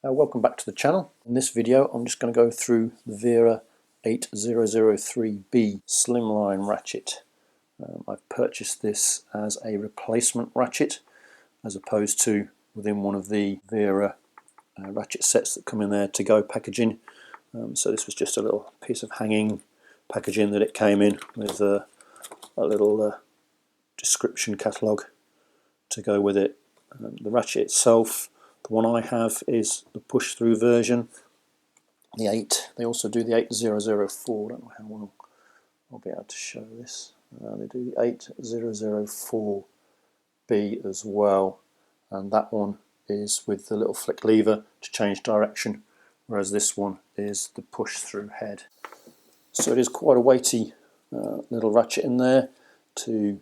Welcome back to the channel. In this video I'm just going to go through the Wera 8003B slimline ratchet. I've purchased this as a replacement ratchet as opposed to within one of the Wera ratchet sets that come in their to-go packaging. So this was just a little piece of hanging packaging that it came in with a little description catalogue to go with it. The ratchet itself, the one I have is the push-through version, the 8. They also do the 8004. I don't know how well I'll be able to show this. They do the 8004B as well, and that one is with the little flick lever to change direction, whereas this one is the push-through head. So it is quite a weighty little ratchet in there to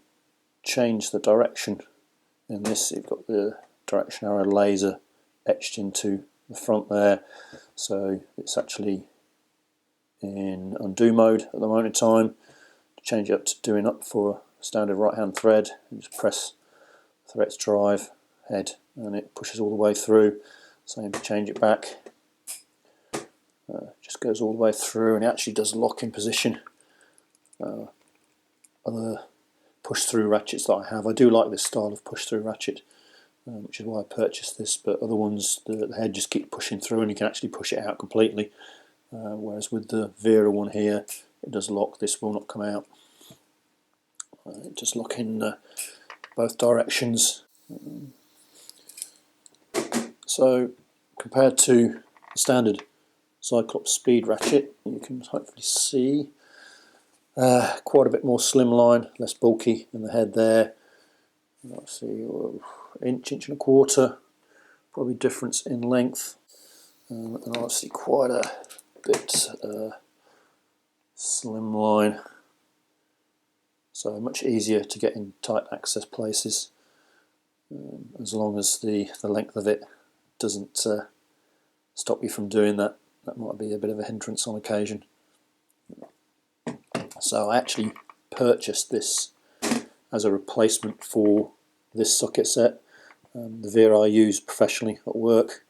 change the direction. In this, you've got the direction arrow laser etched into the front there, so it's actually in undo mode at the moment in time. To change it up to doing up for a standard right hand thread, you just press threads drive head and it pushes all the way through. Same to change it back, just goes all the way through, and it actually does lock in position. Other push-through ratchets that I have, I do like this style of push-through ratchet, which is why I purchased this, but other ones the head just keeps pushing through and you can actually push it out completely, whereas with the Wera one here it does lock. This will not come out. It does lock in both directions. So compared to the standard Cyclops speed ratchet, you can hopefully see quite a bit more slimline, less bulky in the head there. Let's see, inch and a quarter, probably difference in length, and obviously quite a bit slimline, so much easier to get in tight access places, as long as the length of it doesn't stop you from doing that. That might be a bit of a hindrance on occasion. So I actually purchased this as a replacement for this socket set. The Wera I use professionally at work.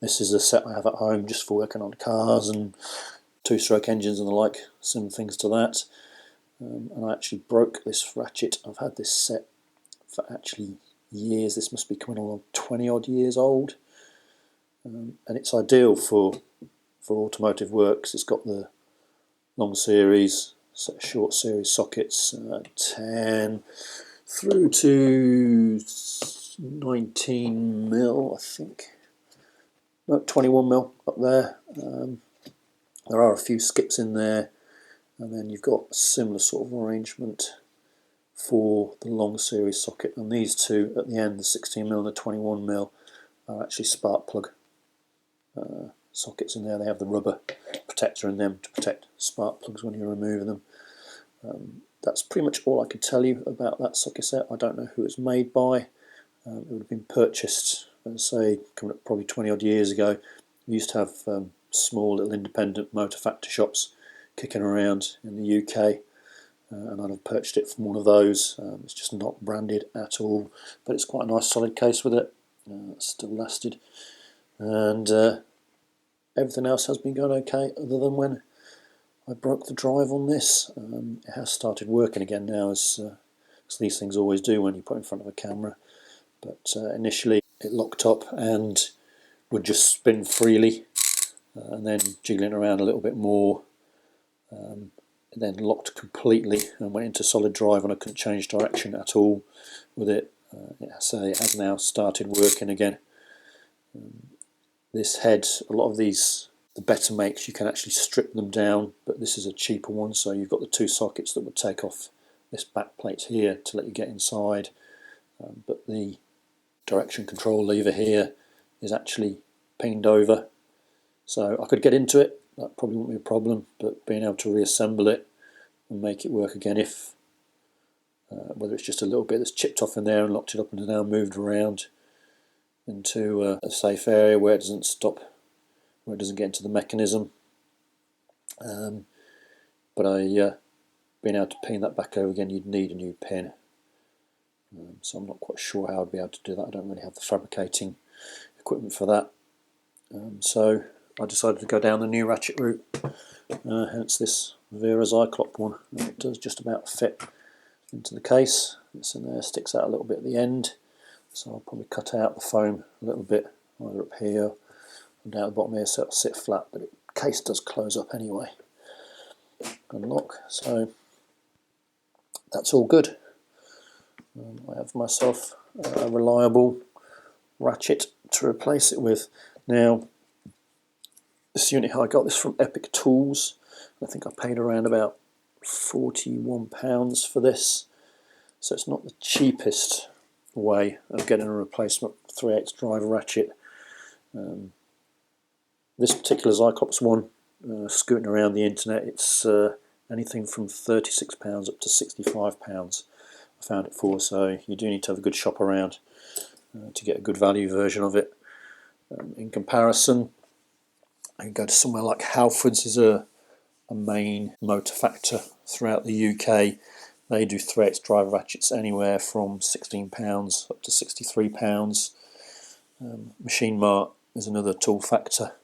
This is a set I have at home just for working on cars and two-stroke engines and the like, similar things to that. And I actually broke this ratchet. I've had this set for actually years. This must be coming along 20 odd years old, and it's ideal for automotive work because it's got the long series, short series sockets, 10 through to 19 mil, I think. No, 21 mil up there. There are a few skips in there, and then you've got a similar sort of arrangement for the long series socket. And these two at the end, the 16 mil and the 21 mil, are actually spark plug sockets in there. They have the rubber protector in them to protect spark plugs when you're removing them. That's pretty much all I can tell you about that socket set. I don't know who it's made by. It would have been purchased, say, coming up probably 20 odd years ago. We used to have small little independent motor factory shops kicking around in the UK, and I'd have purchased it from one of those. It's just not branded at all, but it's quite a nice solid case with it. It's still lasted, and everything else has been going okay, other than when I broke the drive on this. It has started working again now, as these things always do when you put it in front of a camera. But initially it locked up and would just spin freely, and then jiggling around a little bit more, it then locked completely and went into solid drive, and I couldn't change direction at all with it. It has now started working again. This head, a lot of these, the better makes, you can actually strip them down, but this is a cheaper one, so you've got the two sockets that would take off this back plate here to let you get inside, but the direction control lever here is actually pinned over, so I could get into it. That probably wouldn't be a problem, but being able to reassemble it and make it work again, if whether it's just a little bit that's chipped off in there and locked it up and is now moved around into a safe area where it doesn't stop, where it doesn't get into the mechanism. But being able to pin that back over again, you'd need a new pin. So I'm not quite sure how I'd be able to do that. I don't really have the fabricating equipment for that. So I decided to go down the new ratchet route, hence this Wera Zyklop one. And it does just about fit into the case. It's in there, sticks out a little bit at the end, so I'll probably cut out the foam a little bit, either up here or down the bottom here, so it'll sit flat, but the case does close up anyway and lock, so that's all good. I have myself a reliable ratchet to replace it with. Now, this unit, I got this from Epic Tools. I think I paid around about £41 for this, so it's not the cheapest way of getting a replacement 3/8 drive ratchet. This particular Zyklop's one, scooting around the internet, it's anything from £36 up to £65 I found it for, so you do need to have a good shop around to get a good value version of it. In comparison, I can go to somewhere like Halfords, is a main motor factor throughout the UK. They do 3/8 drive ratchets anywhere from £16 up to £63. Machine Mart is another tool factor.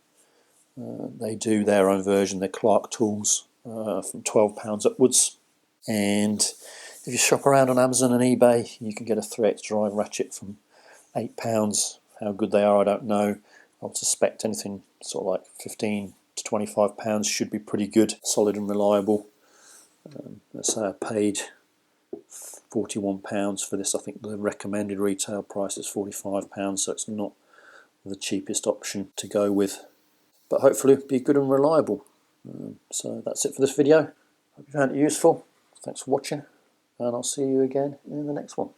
They do their own version, their Clark tools, from £12 upwards. And if you shop around on Amazon and eBay, you can get a 3/8 drive ratchet from £8. How good they are, I don't know. I would suspect anything sort of like £15 to £25 should be pretty good, solid and reliable. Let's say I paid £41 for this. I think the recommended retail price is £45, so it's not the cheapest option to go with. But hopefully it'll be good and reliable. So that's it for this video. Hope you found it useful. Thanks for watching, and I'll see you again in the next one.